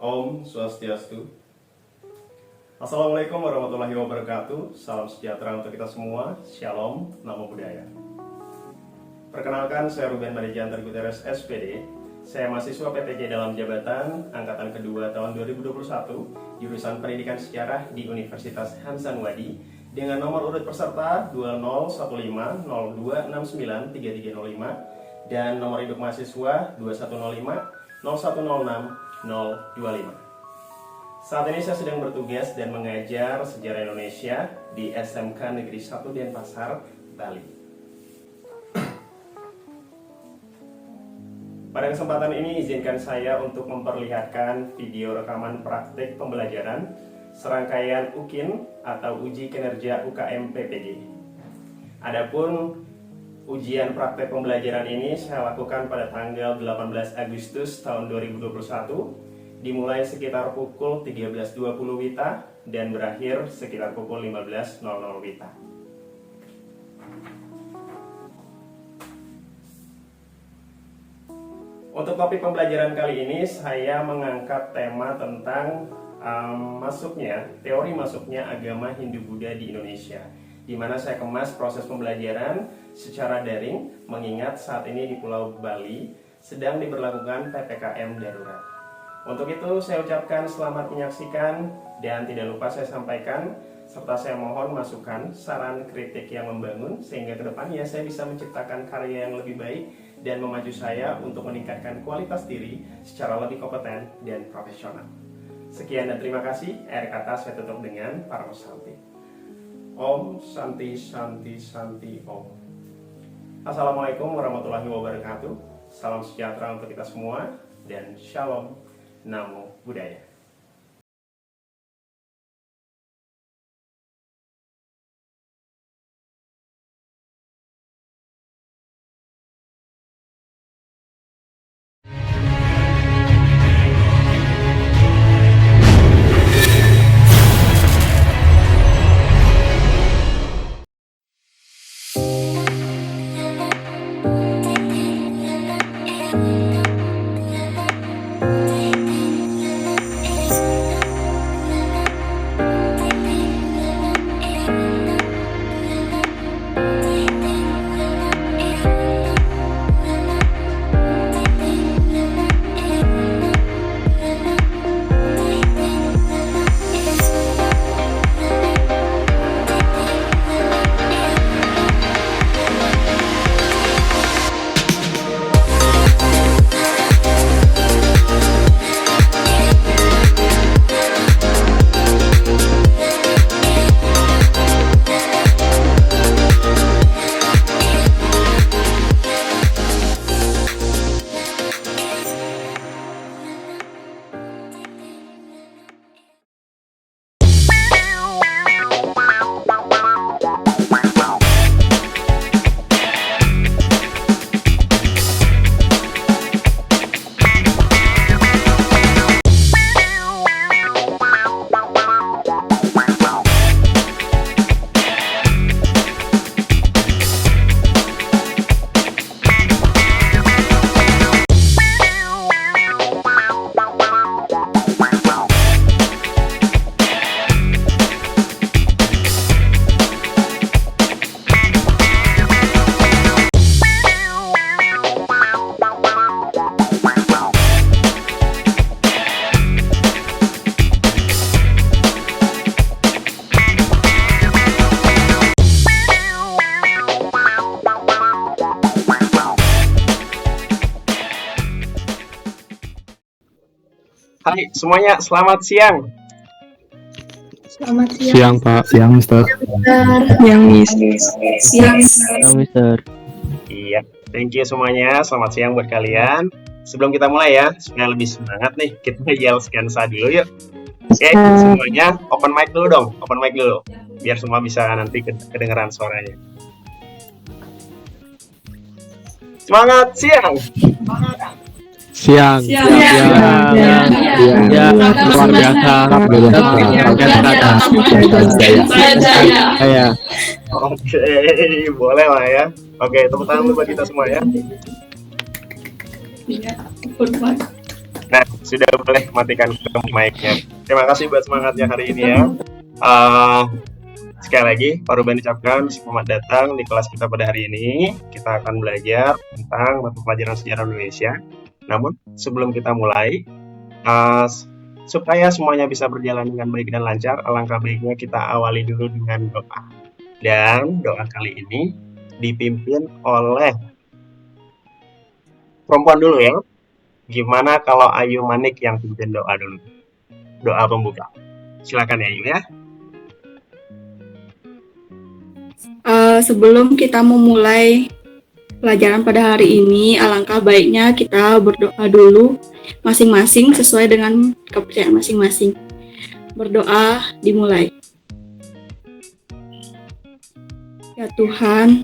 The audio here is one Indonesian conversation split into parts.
Om Swastiastu. Assalamualaikum warahmatullahi wabarakatuh. Salam sejahtera untuk kita semua. Shalom, Namo Buddhaya. Perkenalkan, saya Ruben Marijantar Guterres SPD. Saya mahasiswa PPG dalam jabatan Angkatan Kedua tahun 2021, jurusan Pendidikan Sejarah di Universitas Hasanuddin dengan nomor urut peserta 201502693305 dan nomor induk mahasiswa 21050106 Saat ini saya sedang bertugas dan mengajar sejarah Indonesia di SMK Negeri 1 Denpasar, Bali. Pada kesempatan ini izinkan saya untuk memperlihatkan video rekaman praktik pembelajaran serangkaian UKIN atau Uji Kinerja UKM PPG. Adapun ujian praktek pembelajaran ini saya lakukan pada tanggal 18 Agustus tahun 2021 dimulai sekitar pukul 13.20 WITA dan berakhir sekitar pukul 15.00 WITA. Untuk topik pembelajaran kali ini saya mengangkat tema tentang teori masuknya agama Hindu-Buddha di Indonesia, di mana saya kemas proses pembelajaran secara daring mengingat saat ini di Pulau Bali sedang diberlakukan PPKM darurat. Untuk itu saya ucapkan selamat menyaksikan dan tidak lupa saya sampaikan serta saya mohon masukan, saran, kritik yang membangun sehingga kedepannya saya bisa menciptakan karya yang lebih baik dan memacu saya untuk meningkatkan kualitas diri secara lebih kompeten dan profesional. Sekian dan terima kasih. Akhir kata saya tutup dengan Paramo Santi. Om Santi Santi Santi Om. Assalamualaikum warahmatullahi wabarakatuh. Salam sejahtera untuk kita semua dan Shalom, Namo Buddhaya. Hai semuanya, selamat siang. Selamat siang. Siang Pak. Siang Mister. Siang Mister. Siang. Siang Mister. Iya, thank you semuanya. Selamat siang buat kalian. Sebelum kita mulai ya, supaya lebih semangat nih, kita yell scansa dulu yuk. Oke, semuanya open mic dulu dong, open mic dulu. Biar semua bisa nanti kedengeran suaranya. Semangat siang. Siang. Ya, luar biasa. Saya. Oke, boleh lah ya. Oke, tepuk tangan dulu buat kita semua ya. Nah, sudah boleh matikan mic-nya. Terima kasih buat semangatnya hari ini ya. Uh, Sekali lagi, Pak Ruben ucapkan selamat datang di kelas kita pada hari ini. Kita akan belajar tentang mata pelajaran sejarah Indonesia. Namun, sebelum kita mulai, supaya semuanya bisa berjalan dengan baik dan lancar, alangkah baiknya kita awali dulu dengan doa. Dan doa kali ini dipimpin oleh perempuan dulu ya. Gimana kalau Ayu Manik yang pimpin doa dulu? Doa pembuka. Silakan ya Ayu ya. Sebelum kita memulai pelajaran pada hari ini, alangkah baiknya kita berdoa dulu masing-masing sesuai dengan kepercayaan masing-masing. Berdoa dimulai. Ya Tuhan,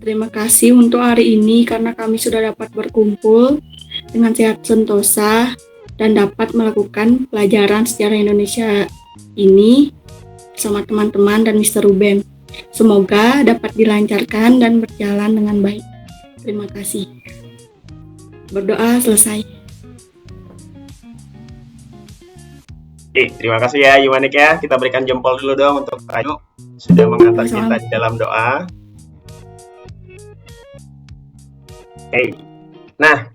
terima kasih untuk hari ini karena kami sudah dapat berkumpul dengan sehat sentosa dan dapat melakukan pelajaran sejarah Indonesia ini bersama teman-teman dan Mr. Ruben. Semoga dapat dilancarkan dan berjalan dengan baik. Terima kasih. Berdoa selesai. Oke, terima kasih ya Ayu Manik ya. Kita berikan jempol dulu dong untuk Ayu sudah mengantar kita di dalam doa. Oke. Nah,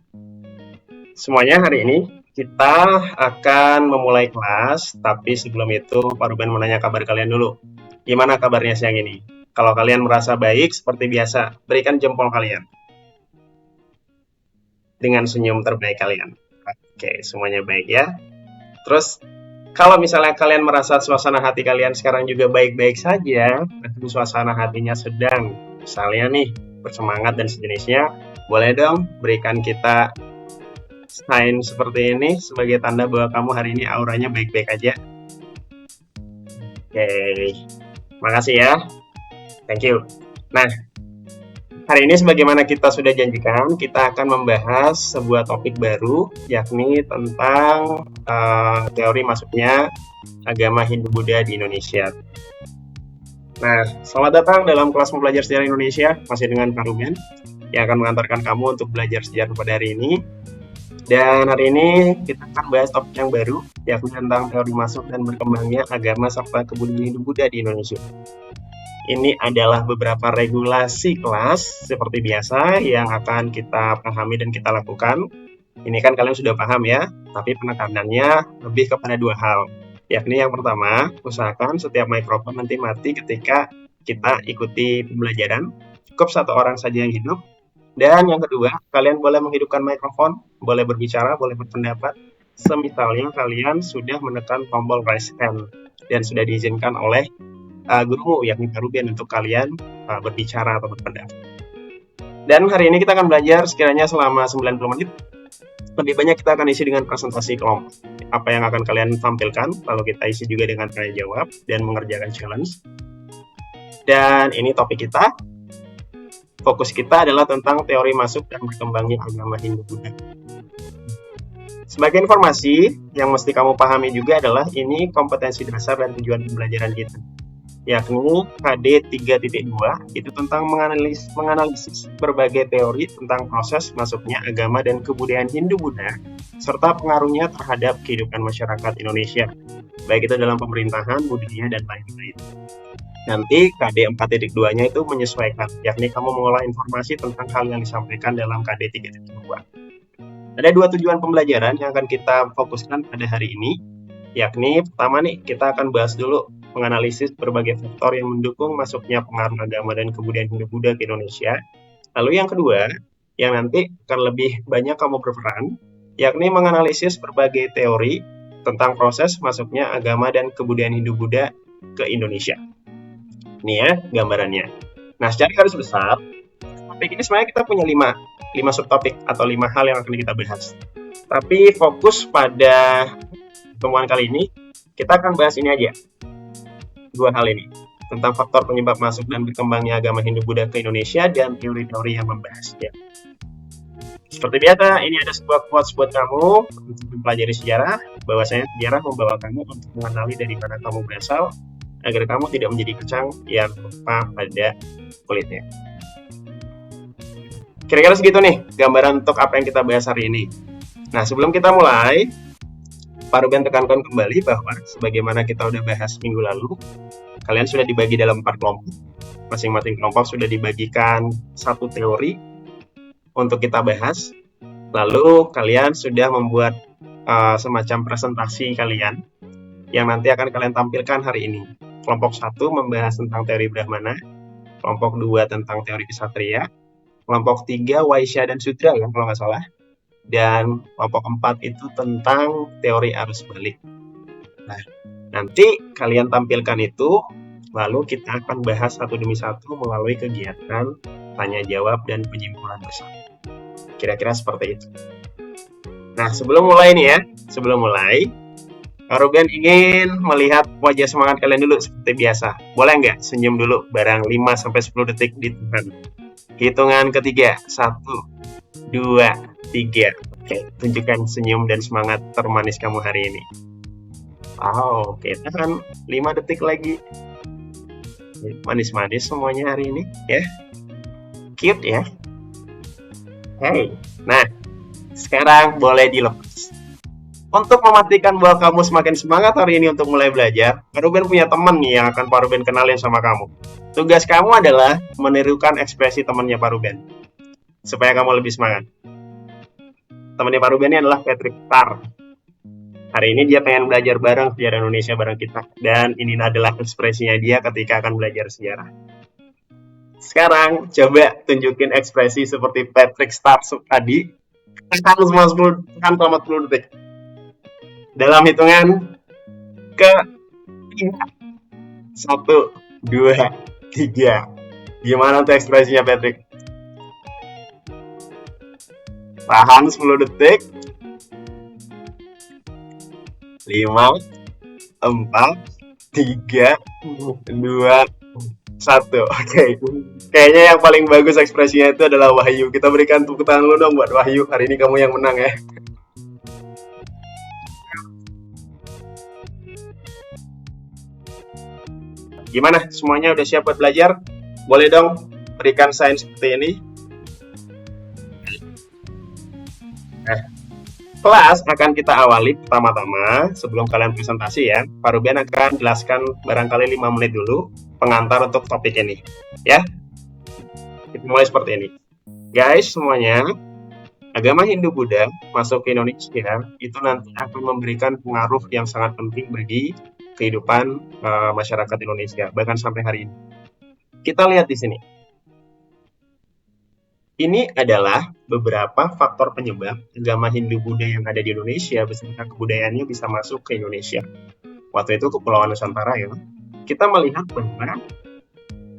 semuanya hari ini kita akan memulai kelas, tapi sebelum itu Pak Ruben mau nanya kabar kalian dulu. Gimana kabarnya siang ini? Kalau kalian merasa baik, seperti biasa, berikan jempol kalian. Dengan senyum terbaik kalian. Oke, semuanya baik ya. Terus, kalau misalnya kalian merasa suasana hati kalian sekarang juga baik-baik saja, berarti suasana hatinya sedang, misalnya nih, bersemangat dan sejenisnya, boleh dong berikan kita sign seperti ini sebagai tanda bahwa kamu hari ini auranya baik-baik aja. Oke, makasih ya. Thank you. Nah, hari ini sebagaimana kita sudah janjikan, kita akan membahas sebuah topik baru, yakni tentang teori masuknya agama Hindu-Buddha di Indonesia. Nah, selamat datang dalam kelas mempelajari sejarah Indonesia, masih dengan Pak Ruben, yang akan mengantarkan kamu untuk belajar sejarah pada hari ini. Dan hari ini kita akan bahas topik yang baru, yakni tentang teori masuk dan berkembangnya agama serta kebudayaan Hindu-Buddha di Indonesia. Ini adalah beberapa regulasi kelas seperti biasa yang akan kita pahami dan kita lakukan. Ini kan kalian sudah paham ya, tapi penekanannya lebih kepada dua hal. Yakni yang pertama, usahakan setiap mikrofon nanti mati ketika kita ikuti pembelajaran. Cukup satu orang saja yang hidup. Dan yang kedua, kalian boleh menghidupkan mikrofon, boleh berbicara, boleh berpendapat. Semisalnya kalian sudah menekan tombol raise hand dan sudah diizinkan oleh gurumu, yakni Pak Ruben, untuk kalian berbicara atau berpendapat. Dan hari ini kita akan belajar sekiranya selama 90 menit. Lebih banyak kita akan isi dengan presentasi kelompok. Apa yang akan kalian tampilkan, lalu kita isi juga dengan tanya jawab dan mengerjakan challenge. Dan ini topik kita. Fokus kita adalah tentang teori masuk dan berkembangnya agama Hindu-Buddha. Sebagai informasi, yang mesti kamu pahami juga adalah ini kompetensi dasar dan tujuan pembelajaran kita. Yakni KD 3.2 itu tentang menganalisis berbagai teori tentang proses masuknya agama dan kebudayaan Hindu-Buddha serta pengaruhnya terhadap kehidupan masyarakat Indonesia, baik itu dalam pemerintahan, budaya, dan lain-lain. Nanti KD 4.2-nya itu menyesuaikan, yakni kamu mengolah informasi tentang hal yang disampaikan dalam KD 3.2. Ada dua tujuan pembelajaran yang akan kita fokuskan pada hari ini, yakni pertama nih, kita akan bahas dulu menganalisis berbagai faktor yang mendukung masuknya pengaruh agama dan kebudayaan Hindu-Buddha ke Indonesia. Lalu yang kedua, yang nanti akan lebih banyak kamu berperan, yakni menganalisis berbagai teori tentang proses masuknya agama dan kebudayaan Hindu-Buddha ke Indonesia. Ini ya gambarannya. Nah, secara garis besar, topik ini sebenarnya kita punya 5 subtopik atau 5 hal yang akan kita bahas. Tapi fokus pada pertemuan kali ini, kita akan bahas ini aja. 2 hal ini, tentang faktor penyebab masuk dan berkembangnya agama Hindu-Buddha ke Indonesia dan teori-teori yang membahasnya. Seperti biasa, ini ada sebuah quotes buat kamu untuk mempelajari sejarah, bahwasanya sejarah membawa kamu untuk mengenali dari mana kamu berasal, agar kamu tidak menjadi kecang yang lupa pada kulitnya. Kira-kira segitu nih, gambaran untuk apa yang kita bahas hari ini. Nah, sebelum kita mulai, Pak Ruben tekankan kembali bahwa sebagaimana kita udah bahas minggu lalu, kalian sudah dibagi dalam 4 kelompok. Masing-masing kelompok sudah dibagikan satu teori untuk kita bahas. Lalu kalian sudah membuat semacam presentasi kalian yang nanti akan kalian tampilkan hari ini. Kelompok 1 membahas tentang teori Brahmana, kelompok 2 tentang teori Ksatria, kelompok 3 Waisya dan Sudra ya kalau nggak salah, dan kelompok 4 itu tentang teori arus balik. Nah, nanti kalian tampilkan itu, lalu kita akan bahas satu demi satu melalui kegiatan tanya jawab dan penyimpulan bersama. Kira-kira seperti itu. Nah, sebelum mulai nih ya, Kak Ruben ingin melihat wajah semangat kalian dulu seperti biasa. Boleh nggak senyum dulu barang 5-10 detik di depan. Hitungan ketiga, 1, 2, 3. Oke, tunjukkan senyum dan semangat termanis kamu hari ini. Wow, oke, tahan 5 detik lagi. Manis-manis semuanya hari ini, ya. Cute ya. Hey, nah, sekarang boleh dilepas. Untuk memastikan bahwa kamu semakin semangat hari ini untuk mulai belajar, Pak Ruben punya teman nih yang akan Pak Ruben kenalin sama kamu. Tugas kamu adalah menirukan ekspresi temannya Pak Ruben, supaya kamu lebih semangat. Temannya Pak Ruben ini adalah Patrick Star. Hari ini dia pengen belajar bareng sejarah Indonesia bareng kita. Dan ini adalah ekspresinya dia ketika akan belajar sejarah. Sekarang, coba tunjukin ekspresi seperti Patrick Star tadi. Tekan selama 10 detik. Dalam hitungan ke 1, 2, 3. Gimana tuh ekspresinya Patrick? Tahan 10 detik. 5, 4, 3, 2, 1. Oke. Kayaknya yang paling bagus ekspresinya itu adalah Wahyu. Kita berikan tepuk tangan dulu dong buat Wahyu. Hari ini kamu yang menang ya. Gimana? Semuanya udah siap buat belajar? Boleh dong berikan sign seperti ini. Kelas akan kita awali pertama-tama sebelum kalian presentasi ya. Pak Ruben akan jelaskan barangkali 5 menit dulu pengantar untuk topik ini. Ya, kita mulai seperti ini. Guys, semuanya, agama Hindu-Buddha masuk ke Indonesia itu nanti akan memberikan pengaruh yang sangat penting bagi kehidupan masyarakat Indonesia, bahkan sampai hari ini. Kita lihat di sini. Ini adalah beberapa faktor penyebab agama Hindu-Buddha yang ada di Indonesia beserta kebudayaannya bisa masuk ke Indonesia. Waktu itu Kepulauan Nusantara ya. Kita melihat bahwa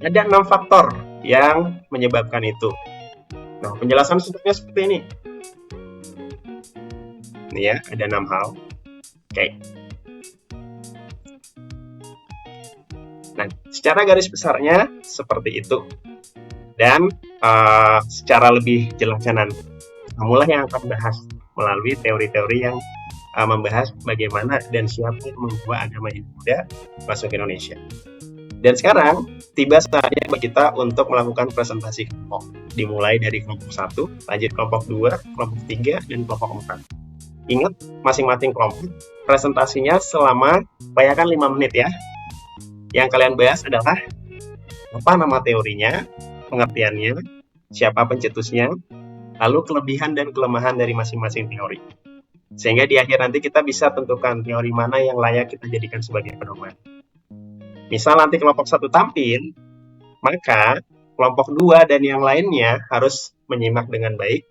ada 6 faktor yang menyebabkan itu. Nah, penjelasan singkatnya seperti ini. Ini ya, ada 6 hal. Oke. Nah, secara garis besarnya seperti itu. Dan secara lebih jelasnya nanti, kamulah yang akan bahas melalui teori-teori yang membahas bagaimana dan siapa yang membawa agama Hindu-Buddha masuk ke Indonesia. Dan sekarang, tiba saatnya bagi kita untuk melakukan presentasi kelompok. Dimulai dari kelompok 1, lanjut kelompok 2, kelompok 3, dan kelompok 4. Ingat, masing-masing kelompok presentasinya selama bayangkan 5 menit ya. Yang kalian bahas adalah apa nama teorinya, pengertiannya, siapa pencetusnya, lalu kelebihan dan kelemahan dari masing-masing teori. Sehingga di akhir nanti kita bisa tentukan teori mana yang layak kita jadikan sebagai pedoman. Misal nanti kelompok 1 tampil, maka kelompok 2 dan yang lainnya harus menyimak dengan baik.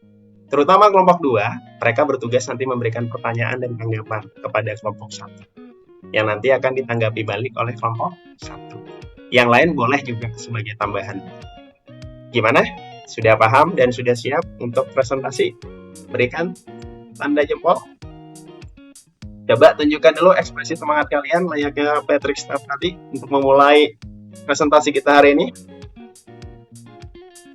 Terutama kelompok 2, mereka bertugas nanti memberikan pertanyaan dan tanggapan kepada kelompok 1. Yang nanti akan ditanggapi balik oleh kelompok 1. Yang lain boleh juga sebagai tambahan. Gimana? Sudah paham dan sudah siap untuk presentasi? Berikan tanda jempol. Coba tunjukkan dulu ekspresi semangat kalian layaknya Patrick Star tadi untuk memulai presentasi kita hari ini.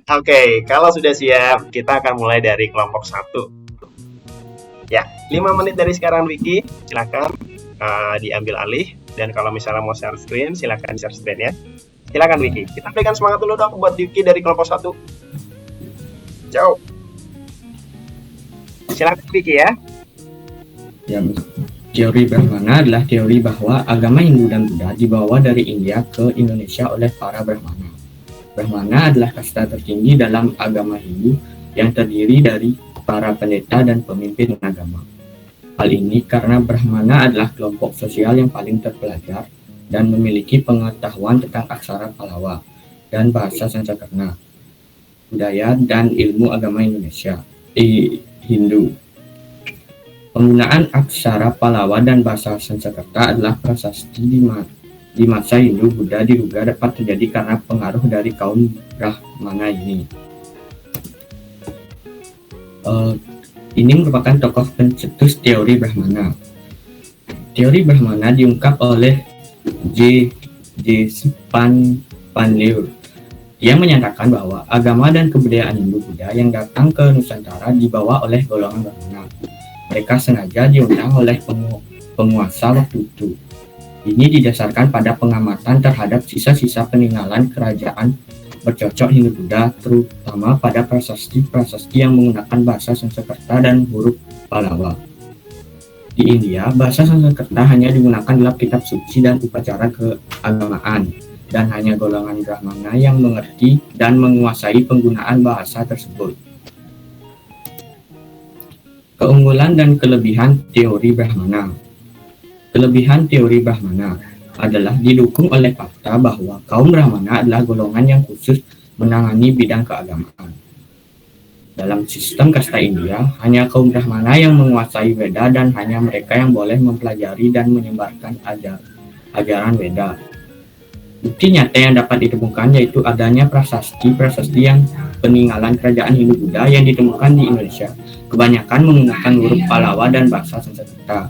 Oke, kalau sudah siap, kita akan mulai dari kelompok 1. Ya, 5 menit dari sekarang Wiki, silakan diambil alih. Dan kalau misalnya mau share screen, silakan share screen ya. Silakan Wiki. Kita berikan semangat dulu dong buat Wiki dari kelompok 1. Ciao. Silakan Wiki ya. Ya, teori Brahmana adalah teori bahwa agama Hindu dan Buddha dibawa dari India ke Indonesia oleh para Brahmana. Brahmana adalah kasta tertinggi dalam agama Hindu yang terdiri dari para pendeta dan pemimpin agama. Hal ini karena Brahmana adalah kelompok sosial yang paling terpelajar dan memiliki pengetahuan tentang aksara Pallava dan bahasa Sanskerta, budaya dan ilmu agama Indonesia, Hindu. Penggunaan aksara Pallava dan bahasa Sanskerta adalah prasasti di masa Hindu Buddha diduga dapat terjadi karena pengaruh dari kaum Brahmana ini. Ini merupakan tokoh pencetus teori Brahmana. Teori Brahmana diungkap oleh J. Panleur yang menyatakan bahwa agama dan kebudayaan Hindu Buddha yang datang ke Nusantara dibawa oleh golongan Brahmana. Mereka sengaja diundang oleh penguasa waktu itu. Ini didasarkan pada pengamatan terhadap sisa-sisa peninggalan kerajaan bercocok Hindu Buddha, terutama pada prasasti-prasasti yang menggunakan bahasa Sanskerta dan huruf Pallava. Di India, bahasa Sanskerta hanya digunakan dalam kitab suci dan upacara keagamaan, dan hanya golongan Brahmana yang mengerti dan menguasai penggunaan bahasa tersebut. Keunggulan dan kelebihan teori Brahmana. Kelebihan teori Brahmana adalah didukung oleh fakta bahwa kaum Brahmana adalah golongan yang khusus menangani bidang keagamaan. Dalam sistem kasta India, hanya kaum Brahmana yang menguasai Veda dan hanya mereka yang boleh mempelajari dan menyebarkan ajaran Veda. Bukti nyata yang dapat ditemukan yaitu adanya prasasti-prasasti yang peninggalan kerajaan Hindu Buddha yang ditemukan di Indonesia, kebanyakan menggunakan huruf Pallava dan bahasa Sanskerta.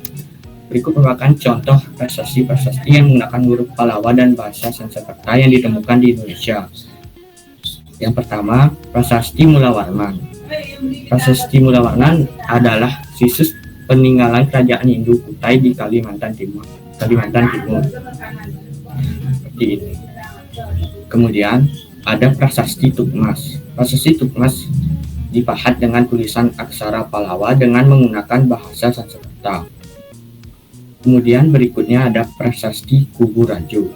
Berikut merupakan contoh prasasti-prasasti yang menggunakan huruf Pallava dan bahasa Sanskerta yang ditemukan di Indonesia. Yang pertama, Prasasti Mulawarman. Prasasti Mulawarman adalah situs peninggalan kerajaan Hindu Kutai di Kalimantan Timur. Seperti ini. Kemudian ada Prasasti Tukmas. Prasasti Tukmas dipahat dengan tulisan aksara Pallava dengan menggunakan bahasa Sanskerta. Kemudian berikutnya ada Prasasti Kubu Rajo.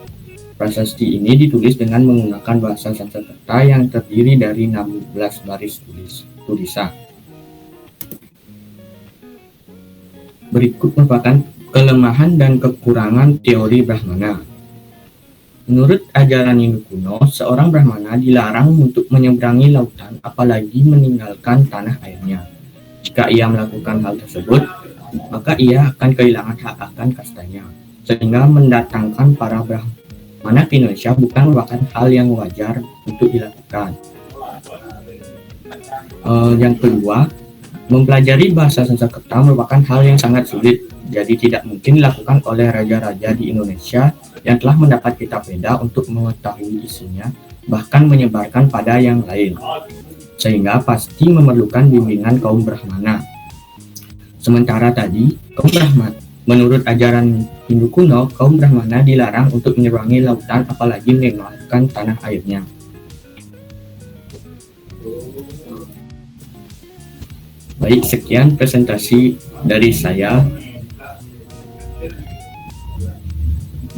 Prasasti ini ditulis dengan menggunakan bahasa Sanskerta yang terdiri dari 16 baris tulisan. Berikut merupakan kelemahan dan kekurangan teori Brahmana. Menurut ajaran Hindu kuno, seorang Brahmana dilarang untuk menyeberangi lautan apalagi meninggalkan tanah airnya. Jika ia melakukan hal tersebut, maka ia akan kehilangan hak akan kastanya, sehingga mendatangkan para Brahmana ke Indonesia bukan merupakan hal yang wajar untuk dilakukan. Yang kedua, mempelajari bahasa Sanskerta merupakan hal yang sangat sulit, jadi tidak mungkin dilakukan oleh raja-raja di Indonesia yang telah mendapat kitab Veda untuk mengetahui isinya, bahkan menyebarkan pada yang lain, sehingga pasti memerlukan bimbingan kaum Brahmana. Sementara tadi, kaum Brahmana, menurut ajaran Hindu kuno, kaum Brahmana dilarang untuk menyeberangi lautan apalagi meninggalkan tanah airnya. Baik, sekian presentasi dari saya.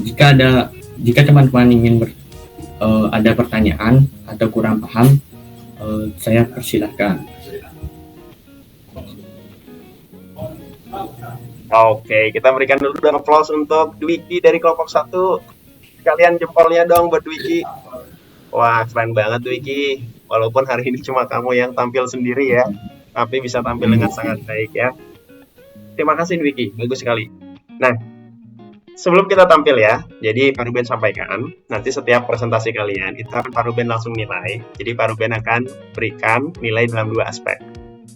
Jika teman-teman ingin ada pertanyaan atau kurang paham, saya persilahkan. Oke, kita berikan dulu dong applause untuk Dwiki dari kelompok 1. Kalian jempolnya dong buat Dwiki. Wah, keren banget Dwiki. Walaupun hari ini cuma kamu yang tampil sendiri ya, tapi bisa tampil dengan sangat baik ya. Terima kasih Dwiki, bagus sekali. Nah, sebelum kita tampil ya, jadi Pak Ruben sampaikan, nanti setiap presentasi kalian, itu akan Pak Ruben langsung nilai. Jadi Pak Ruben akan berikan nilai dalam 2 aspek.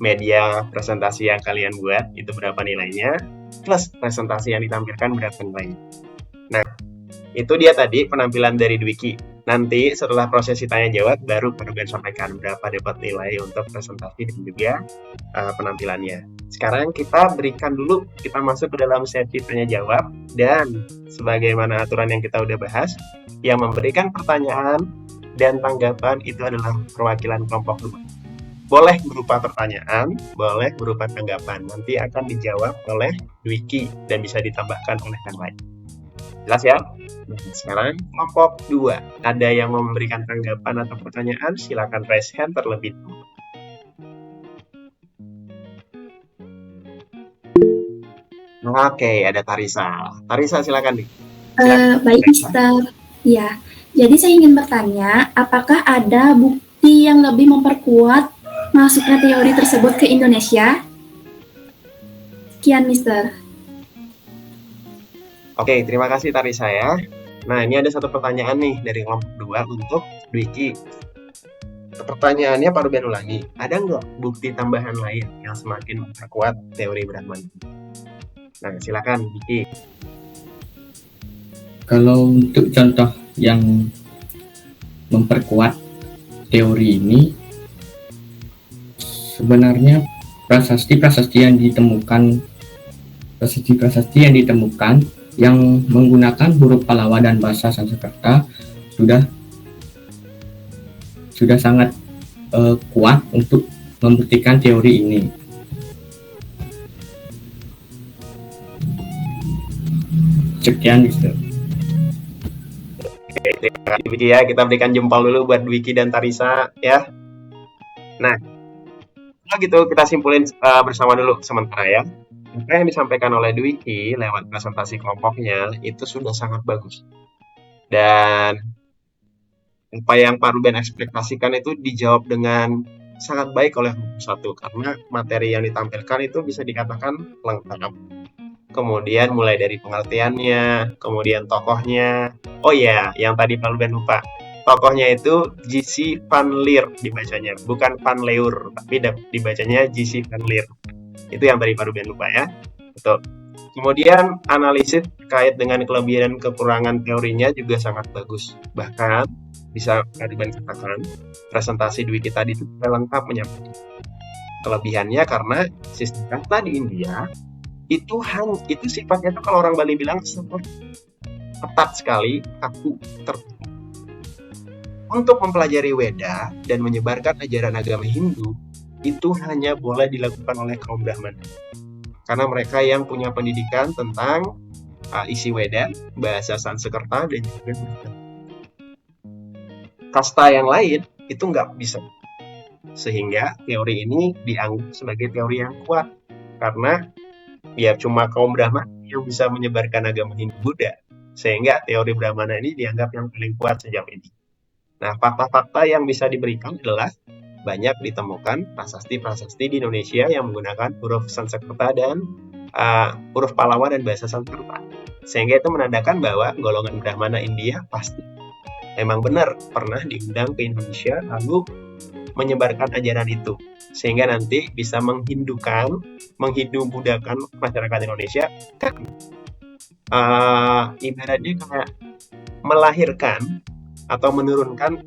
Media presentasi yang kalian buat, itu berapa nilainya, plus presentasi yang ditampilkan berapa nilainya. Nah, itu dia tadi penampilan dari Dwiki. Nanti setelah prosesi tanya-jawab, baru Pak Ruben sampaikan berapa dapat nilai untuk presentasi dan juga penampilannya. Sekarang kita berikan dulu, kita masuk ke dalam sesi tanya-jawab, dan sebagaimana aturan yang kita udah bahas, yang memberikan pertanyaan dan tanggapan itu adalah perwakilan kelompok 2. Boleh berupa pertanyaan, boleh berupa tanggapan. Nanti akan dijawab oleh Dwiki dan bisa ditambahkan oleh yang lain. Jelas ya? Nah, sekarang kelompok 2. Ada yang memberikan tanggapan atau pertanyaan? Silakan raise hand terlebih dahulu. Oke, ada Tarisa. Tarisa, silakan nih. Baik, Mister. Ya, jadi saya ingin bertanya, apakah ada bukti yang lebih memperkuat masuknya teori tersebut ke Indonesia? Sekian, Mister. Oke, terima kasih Tarisa ya. Nah, ini ada satu pertanyaan nih dari kelompok 2 untuk Dwiki. Pertanyaannya Pak Ruben ulangi. Ada nggak bukti tambahan lain yang semakin memperkuat teori Brahmana? Nah, silakan Dwiki. Kalau untuk contoh yang memperkuat teori ini, sebenarnya prasasti-prasasti yang ditemukan yang menggunakan huruf Pallava dan bahasa Sanskerta sudah sangat kuat untuk membuktikan teori ini. Sekian, Mister. Oke, terima kasih Dwiki ya. Kita berikan jempol dulu buat Dwiki dan Tarisa ya. Nah, kalau gitu kita simpulin bersama dulu sementara ya. Apa yang disampaikan oleh Dwiki lewat presentasi kelompoknya itu sudah sangat bagus. Dan apa yang Pak Ruben ekspektasikan itu dijawab dengan sangat baik oleh kelompok 1 karena materi yang ditampilkan itu bisa dikatakan lengkap. Kemudian mulai dari pengertiannya, kemudian tokohnya. Oh ya, yang tadi Pak Ruben lupa. Tokohnya itu J.C. Van Leer dibacanya, bukan Van Leur, tapi dibacanya J.C. Van Leer. Itu yang tadi Pak Ruben lupa ya. Betul. Kemudian analisis terkait dengan kelebihan dan kekurangan teorinya juga sangat bagus. Bahkan bisa Pak Ruben katakan presentasi Dwiki tadi itu lengkap menyampaikan kelebihannya karena sistem kata di India itu sifatnya tuh kalau orang Bali bilang seperti ketat sekali, kaku, tertutup. Untuk mempelajari Weda dan menyebarkan ajaran agama Hindu itu hanya boleh dilakukan oleh kaum Brahmana. Karena mereka yang punya pendidikan tentang isi Weda, bahasa Sanskerta dan juga Buddha. Kasta yang lain itu nggak bisa. Sehingga teori ini dianggap sebagai teori yang kuat karena ya cuma kaum Brahmana yang bisa menyebarkan agama Hindu Buddha, sehingga teori Brahmana ini dianggap yang paling kuat sejauh ini. Nah, fakta-fakta yang bisa diberikan adalah banyak ditemukan prasasti-prasasti di Indonesia yang menggunakan huruf Sanskerta dan huruf Pallava dan bahasa Sanskerta, sehingga itu menandakan bahwa golongan Brahmana India pasti memang benar pernah diundang ke Indonesia lalu menyebarkan ajaran itu, sehingga nanti bisa menghindu-budakan masyarakat Indonesia kan ibaratnya kayak melahirkan atau menurunkan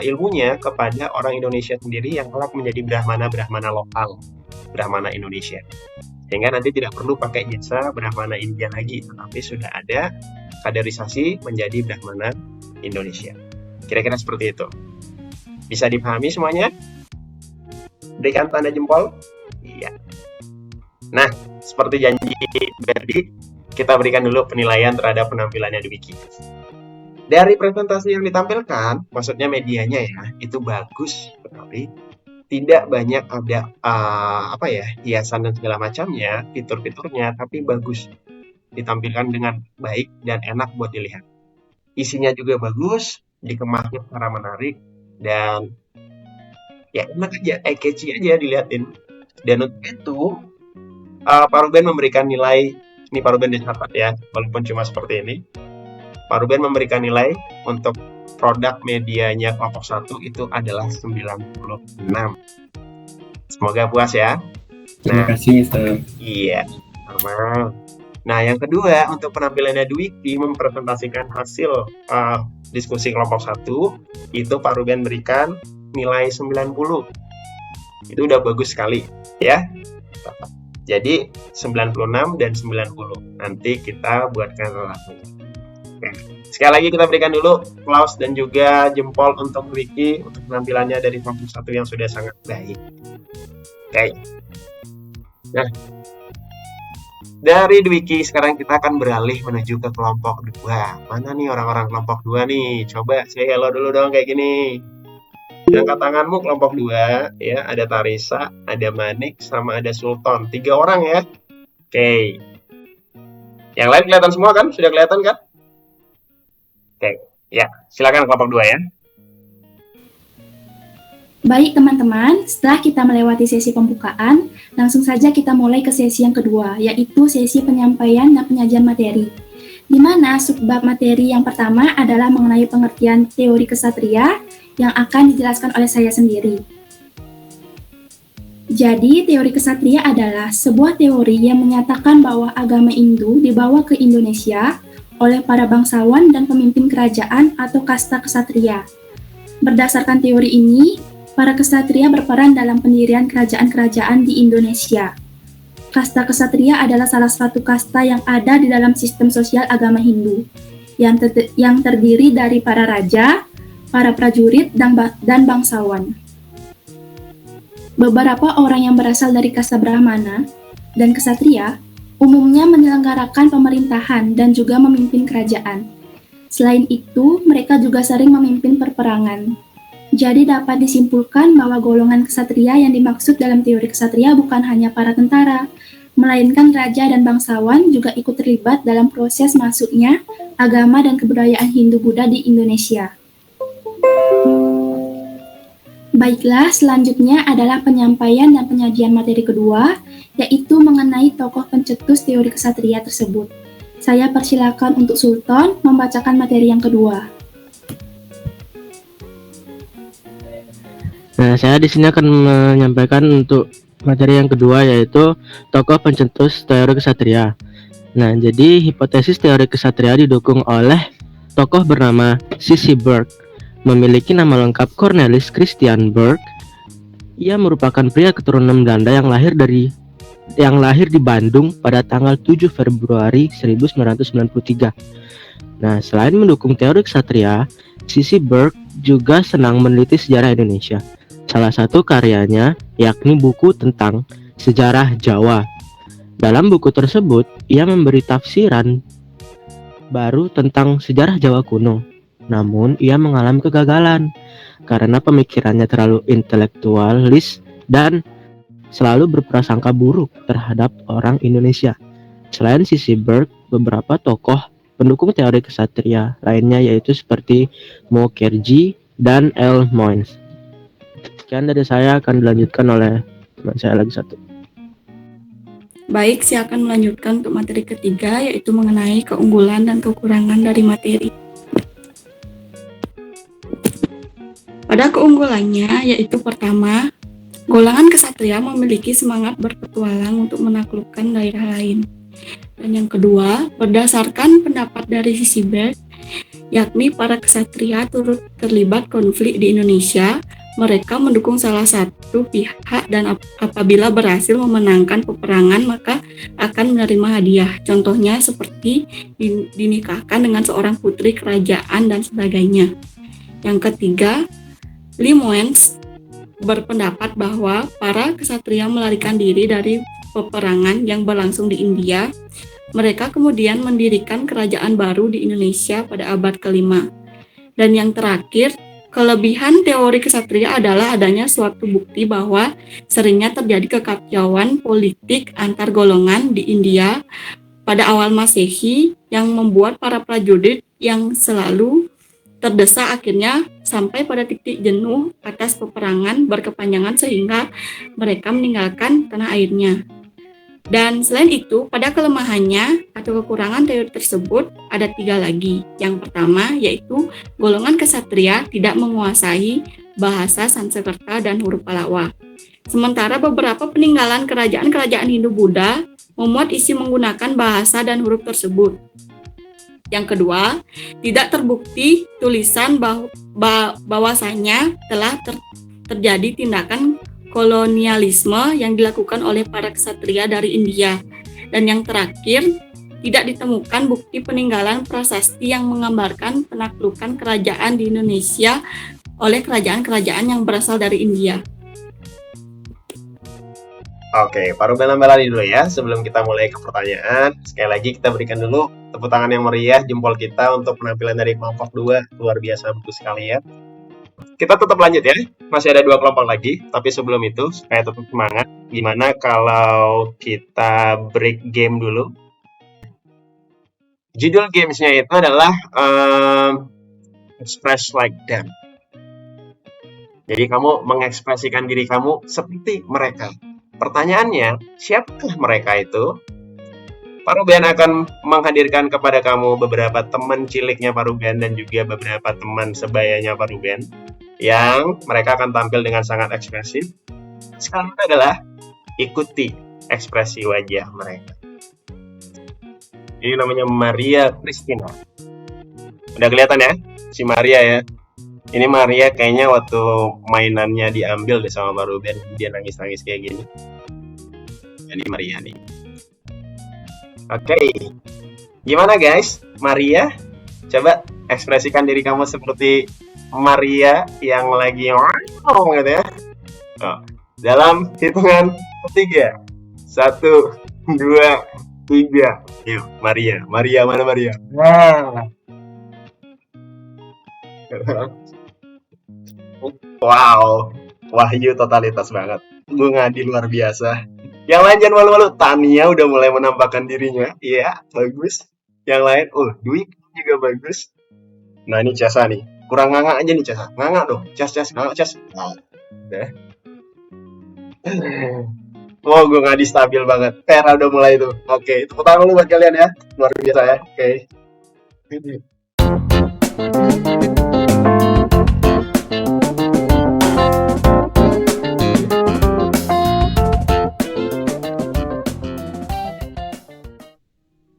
ilmunya kepada orang Indonesia sendiri yang kelak menjadi Brahmana lokal, Brahmana Indonesia, sehingga nanti tidak perlu pakai jasa Brahmana India lagi, tetapi sudah ada kaderisasi menjadi Brahmana Indonesia. Kira-kira seperti itu. Bisa dipahami semuanya? Berikan tanda jempol. Iya. Nah, seperti janji tadi, kita berikan dulu penilaian terhadap penampilannya Dwiki. Dari presentasi yang ditampilkan, maksudnya medianya ya, itu bagus, tetapi tidak banyak ada hiasan dan segala macamnya, fitur-fiturnya, tapi bagus. Ditampilkan dengan baik dan enak buat dilihat. Isinya juga bagus, dikemasnya secara menarik, dan ya enak aja, catchy aja dilihatin. Dan untuk itu Pak Ruben memberikan nilai, ini Pak Ruben dicatat ya, walaupun cuma seperti ini. Pak Ruben memberikan nilai untuk produk medianya kelompok 1 itu adalah 96. Semoga puas ya. Terima kasih, Mister. Iya, normal. Nah, yang kedua, untuk penampilannya Dwiki mempresentasikan hasil diskusi kelompok 1, itu Pak Ruben berikan nilai 90. Itu udah bagus sekali, ya. Jadi, 96 dan 90. Nanti kita buatkan relasinya. Sekali lagi kita berikan dulu applause dan juga jempol untuk Dwiki untuk penampilannya dari kelompok 1 yang sudah sangat baik. Oke. Nah, dari Dwiki sekarang kita akan beralih menuju ke kelompok 2. Mana nih orang-orang kelompok 2 nih? Coba say hello dulu dong kayak gini. Angkat tanganmu kelompok 2 ya, ada Tarisa, ada Manik, sama ada Sultan. 3 orang ya. Oke. Yang lain kelihatan semua kan? Sudah kelihatan kan? Oke, ya, silakan kelompok 2 ya. Baik teman-teman, setelah kita melewati sesi pembukaan, langsung saja kita mulai ke sesi yang kedua, yaitu sesi penyampaian dan penyajian materi. Di mana subbab materi yang pertama adalah mengenai pengertian teori kesatria yang akan dijelaskan oleh saya sendiri. Jadi, teori kesatria adalah sebuah teori yang menyatakan bahwa agama Hindu dibawa ke Indonesia oleh para bangsawan dan pemimpin kerajaan atau kasta kesatria. Berdasarkan teori ini, para kesatria berperan dalam pendirian kerajaan-kerajaan di Indonesia. Kasta kesatria adalah salah satu kasta yang ada di dalam sistem sosial agama Hindu, yang terdiri dari para raja, para prajurit, dan bangsawan. Beberapa orang yang berasal dari kasta Brahmana dan kesatria umumnya menyelenggarakan pemerintahan dan juga memimpin kerajaan. Selain itu, mereka juga sering memimpin perperangan. Jadi dapat disimpulkan bahwa golongan kesatria yang dimaksud dalam teori kesatria bukan hanya para tentara, melainkan raja dan bangsawan juga ikut terlibat dalam proses masuknya agama dan kebudayaan Hindu-Buddha di Indonesia. Baiklah, selanjutnya adalah penyampaian dan penyajian materi kedua, yaitu mengenai tokoh pencetus teori kesatria tersebut. Saya persilakan untuk Sultan membacakan materi yang kedua. Nah, saya di sini akan menyampaikan untuk materi yang kedua, yaitu tokoh pencetus teori kesatria. Nah, jadi hipotesis teori kesatria didukung oleh tokoh bernama C.C. Burke. Memiliki nama lengkap Cornelis Christian Burke. Ia merupakan pria keturunan Belanda yang lahir di Bandung pada tanggal 7 Februari 1993. Nah, selain mendukung teori kesatria, C.C. Burke juga senang meneliti sejarah Indonesia. Salah satu karyanya yakni buku tentang sejarah Jawa. Dalam buku tersebut, ia memberi tafsiran baru tentang sejarah Jawa kuno. Namun, ia mengalami kegagalan karena pemikirannya terlalu intelektualis dan selalu berprasangka buruk terhadap orang Indonesia. Selain C.C. Burke, beberapa tokoh pendukung teori kesatria lainnya yaitu seperti Mukherjee dan L. Moynes. Sekian dari saya, akan dilanjutkan oleh teman saya lagi satu. Baik, saya akan melanjutkan untuk materi ketiga, yaitu mengenai keunggulan dan kekurangan dari materi. Pada keunggulannya, yaitu pertama, golongan kesatria memiliki semangat berpetualang untuk menaklukkan daerah lain. Dan yang kedua, berdasarkan pendapat dari C.C. Burke, yakni para kesatria turut terlibat konflik di Indonesia, mereka mendukung salah satu pihak dan apabila berhasil memenangkan peperangan maka akan menerima hadiah. Contohnya seperti dinikahkan dengan seorang putri kerajaan dan sebagainya. Yang ketiga, Moynes berpendapat bahwa para kesatria melarikan diri dari peperangan yang berlangsung di India. Mereka kemudian mendirikan kerajaan baru di Indonesia pada abad ke-5. Dan yang terakhir, kelebihan teori kesatria adalah adanya suatu bukti bahwa seringnya terjadi kekacauan politik antar golongan di India pada awal Masehi yang membuat para prajurit yang selalu terdesak akhirnya sampai pada titik jenuh atas peperangan berkepanjangan sehingga mereka meninggalkan tanah airnya. Dan selain itu, pada kelemahannya atau kekurangan teori tersebut ada 3 lagi. Yang pertama yaitu golongan kesatria tidak menguasai bahasa Sanskerta dan huruf Pallava. Sementara beberapa peninggalan kerajaan-kerajaan Hindu-Buddha memuat isi menggunakan bahasa dan huruf tersebut. Yang kedua, tidak terbukti tulisan bahwasanya telah terjadi tindakan kolonialisme yang dilakukan oleh para kesatria dari India. Dan yang terakhir, tidak ditemukan bukti peninggalan prasasti yang menggambarkan penaklukan kerajaan di Indonesia oleh kerajaan-kerajaan yang berasal dari India. Oke, Pak Ruben Lambalani dulu ya. Sebelum kita mulai ke pertanyaan, sekali lagi kita berikan dulu tepuk tangan yang meriah, jempol kita untuk penampilan dari kelompok 2. Luar biasa bagus sekali ya. Kita tetap lanjut ya. Masih ada 2 kelompok lagi, tapi sebelum itu supaya tetap semangat, gimana kalau kita break game dulu? Judul gamesnya itu adalah Express Like Them. Jadi kamu mengekspresikan diri kamu seperti mereka. Pertanyaannya, siapakah mereka itu? Pak Ruben akan menghadirkan kepada kamu beberapa teman ciliknya Pak Ruben dan juga beberapa teman sebayanya Pak Ruben yang mereka akan tampil dengan sangat ekspresif. Sekarang adalah ikuti ekspresi wajah mereka. Ini namanya Maria Christina. Udah kelihatan ya? Si Maria ya. Ini Maria kayaknya waktu mainannya diambil deh sama Pak Ruben. Dia nangis-nangis kayak gini. Ini Maria nih. Oke. Gimana guys? Maria? Coba ekspresikan diri kamu seperti Maria yang lagi gitu ya. Oh. Dalam hitungan 3. 1, 2, 3. Yuk, Maria. Maria mana Maria? Nah. Wow, wahyu totalitas banget. Bung Adi luar biasa. Yang lain jangan malu-malu. Tania udah mulai menampakkan dirinya. Iya, bagus. Yang lain, Dwi juga bagus. Nah, ini Casa nih. Kurang nganga aja nih Casa. Nganga dong. Cas, nganga, Cas. Nah, udah. Gue Adi stabil banget. Tera udah mulai tuh. Oke, tepuk tangan dulu buat kalian ya. Luar biasa ya. Oke.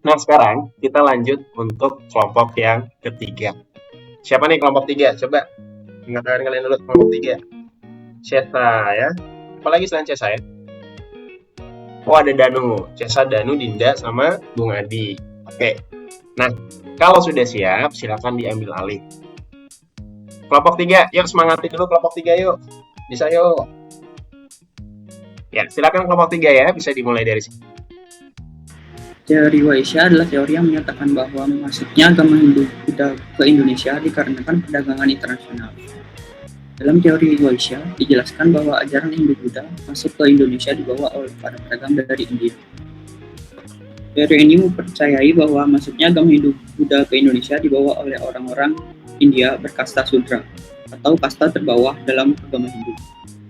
Nah, sekarang kita lanjut untuk kelompok yang ketiga. Siapa nih kelompok 3? Coba ingatkan kalian dulu kelompok 3. Cesa ya. Apalagi selain Cesa ya? Oh, ada Danu. Cesa, Danu, Dinda, sama Bung Adi. Oke. Nah, kalau sudah siap, silakan diambil alih. Kelompok 3, yuk semangatin dulu kelompok 3 yuk. Bisa yuk. Ya, silakan kelompok 3 ya, bisa dimulai dari sini. Teori Waisya adalah teori yang menyatakan bahwa masuknya agama Hindu Buddha ke Indonesia dikarenakan perdagangan internasional. Dalam teori Waisya dijelaskan bahwa ajaran Hindu Buddha masuk ke Indonesia dibawa oleh para pedagang dari India. Teori ini mempercayai bahwa masuknya agama Hindu Buddha ke Indonesia dibawa oleh orang-orang India berkasta Sudra atau kasta terbawah dalam agama Hindu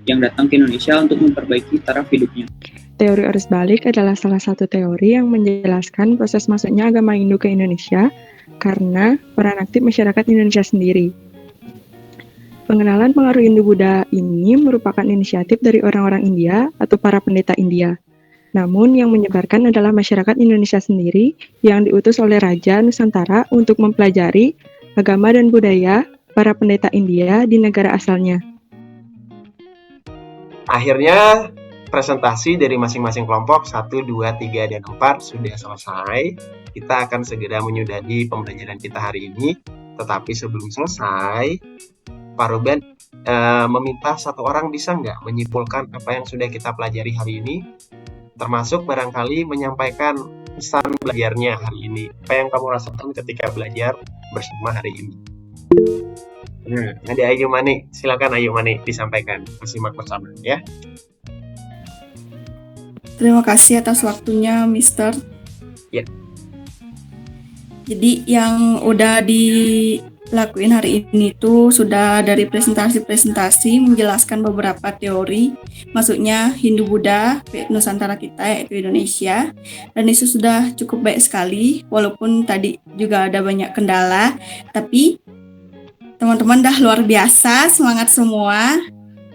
yang datang ke Indonesia untuk memperbaiki taraf hidupnya. Teori arus balik adalah salah satu teori yang menjelaskan proses masuknya agama Hindu ke Indonesia karena peran aktif masyarakat Indonesia sendiri. Pengenalan pengaruh Hindu-Buddha ini merupakan inisiatif dari orang-orang India atau para pendeta India. Namun yang menyebarkan adalah masyarakat Indonesia sendiri yang diutus oleh Raja Nusantara untuk mempelajari agama dan budaya para pendeta India di negara asalnya. Akhirnya presentasi dari masing-masing kelompok 1, 2, 3, dan 4 sudah selesai. Kita akan segera menyudahi pembelajaran kita hari ini. Tetapi sebelum selesai, Pak Ruben meminta satu orang bisa nggak menyimpulkan apa yang sudah kita pelajari hari ini, termasuk barangkali menyampaikan pesan belajarnya hari ini. Apa yang kamu rasakan ketika belajar bersama hari ini? Ada Ayu Mani, silakan Ayu Mani disampaikan, simak bersama ya. Terima kasih atas waktunya, Mister. Ya. Jadi yang udah dilakuin hari ini tuh sudah dari presentasi-presentasi menjelaskan beberapa teori, maksudnya Hindu-Buddha Nusantara kita yaitu Indonesia, dan itu sudah cukup baik sekali, walaupun tadi juga ada banyak kendala, tapi teman-teman dah luar biasa, semangat semua,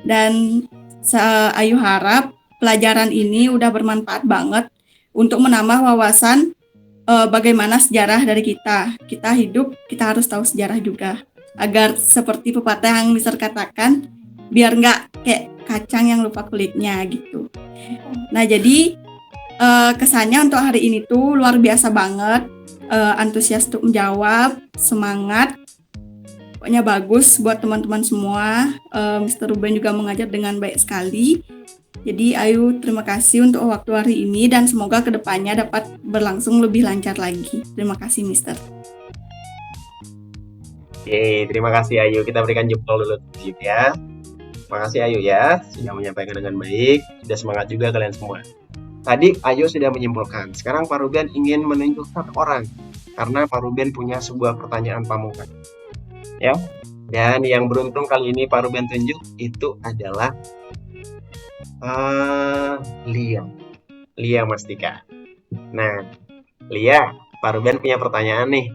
dan Ayu harap pelajaran ini udah bermanfaat banget untuk menambah wawasan bagaimana sejarah dari kita. Kita hidup, kita harus tahu sejarah juga. Agar seperti pepatah yang Mister katakan, biar nggak kayak kacang yang lupa kulitnya gitu. Nah jadi Kesannya untuk hari ini tuh luar biasa banget, antusias untuk menjawab, semangat, pokoknya bagus buat teman-teman semua. Mr. Ruben juga mengajar dengan baik sekali. Jadi Ayu terima kasih untuk waktu hari ini dan semoga kedepannya dapat berlangsung lebih lancar lagi. Terima kasih Mister. Oke, terima kasih Ayu. Kita berikan jempol dulu ya. Terima kasih Ayu ya, sudah menyampaikan dengan baik. Sudah semangat juga kalian semua. Tadi Ayu sudah menyimpulkan. Sekarang Pak Ruben ingin menunjukkan orang. Karena Pak Ruben punya sebuah pertanyaan pamungkas. Ya. Dan yang beruntung kali ini Pak Ruben tunjuk itu adalah Lia Mastika. Nah, Lia, Pak Ruben punya pertanyaan nih.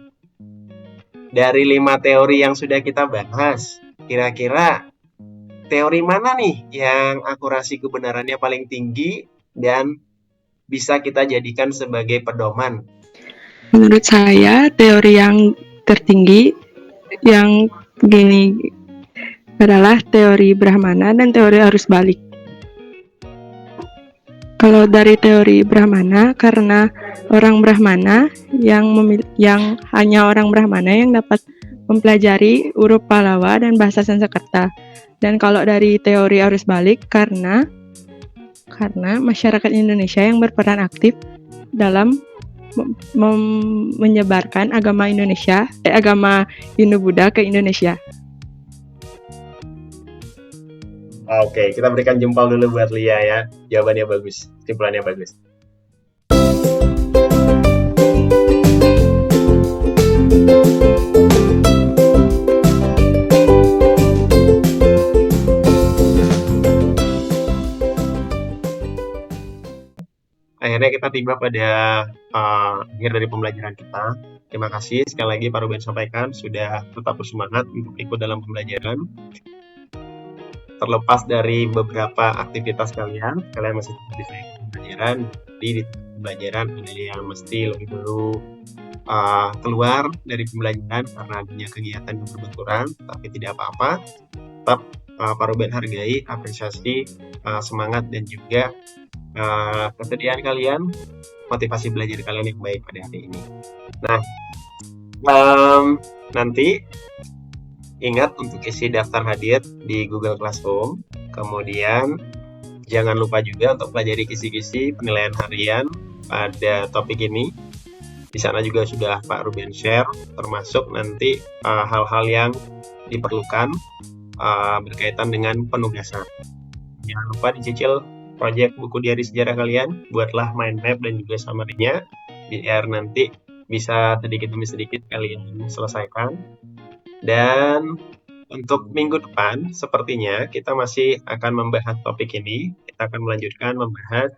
Dari 5 teori yang sudah kita bahas, kira-kira teori mana nih yang akurasi kebenarannya paling tinggi dan bisa kita jadikan sebagai pedoman? Menurut saya, teori yang tertinggi yang begini adalah teori Brahmana dan teori arus balik. Kalau dari teori Brahmana, karena orang Brahmana yang hanya orang Brahmana yang dapat mempelajari huruf Pallawa dan bahasa Sanskerta. Dan kalau dari teori arus balik, karena masyarakat Indonesia yang berperan aktif dalam menyebarkan agama agama Hindu-Buddha ke Indonesia. Oke, kita berikan jempol dulu buat Lia ya. Jawabannya bagus, kesimpulannya bagus. Akhirnya kita tiba pada akhir dari pembelajaran kita. Terima kasih sekali lagi Pak Ruben sampaikan sudah tetap bersemangat untuk ikut dalam pembelajaran. Terlepas dari beberapa aktivitas kalian masih bisa ikut pembelajaran. Di pembelajaran ada yang mesti lebih dulu keluar dari pembelajaran karena adanya kegiatan yang berbenturan, tapi tidak apa-apa. Tetap Pak Ruben hargai, apresiasi, semangat dan juga kesediaan kalian, motivasi belajar kalian yang baik pada hari ini. Nah, nanti ingat untuk isi daftar hadir di Google Classroom. Kemudian jangan lupa juga untuk pelajari kisi-kisi penilaian harian pada topik ini. Di sana juga sudah Pak Ruben share, termasuk nanti hal-hal yang diperlukan berkaitan dengan penugasan. Jangan lupa dicicil proyek buku diari sejarah kalian, buatlah mind map dan juga summary-nya, biar nanti bisa sedikit demi sedikit kalian selesaikan. Dan untuk minggu depan, sepertinya kita masih akan membahas topik ini. Kita akan melanjutkan membahas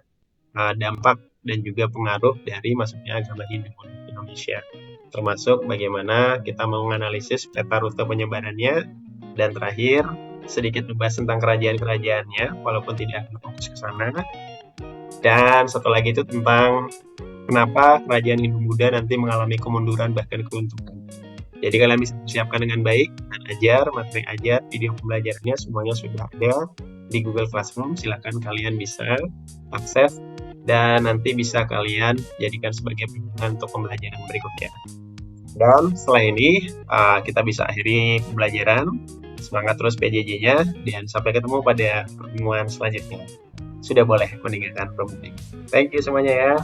dampak dan juga pengaruh dari masuknya agama Hindu di Indonesia. Termasuk bagaimana kita menganalisis peta rute penyebarannya. Dan terakhir, sedikit membahas tentang kerajaan-kerajaannya, walaupun tidak akan fokus ke sana. Dan satu lagi itu tentang kenapa kerajaan Hindu-Buddha nanti mengalami kemunduran bahkan keruntuhan. Jadi kalian bisa persiapkan dengan baik, dan materi ajar, video pembelajarannya semuanya sudah ada di Google Classroom. Silakan kalian bisa akses dan nanti bisa kalian jadikan sebagai pedoman untuk pembelajaran berikutnya. Dan setelah ini kita bisa akhiri pembelajaran. Semangat terus PJJ-nya dan sampai ketemu pada pertemuan selanjutnya. Sudah boleh meninggalkan promoting. Thank you semuanya ya.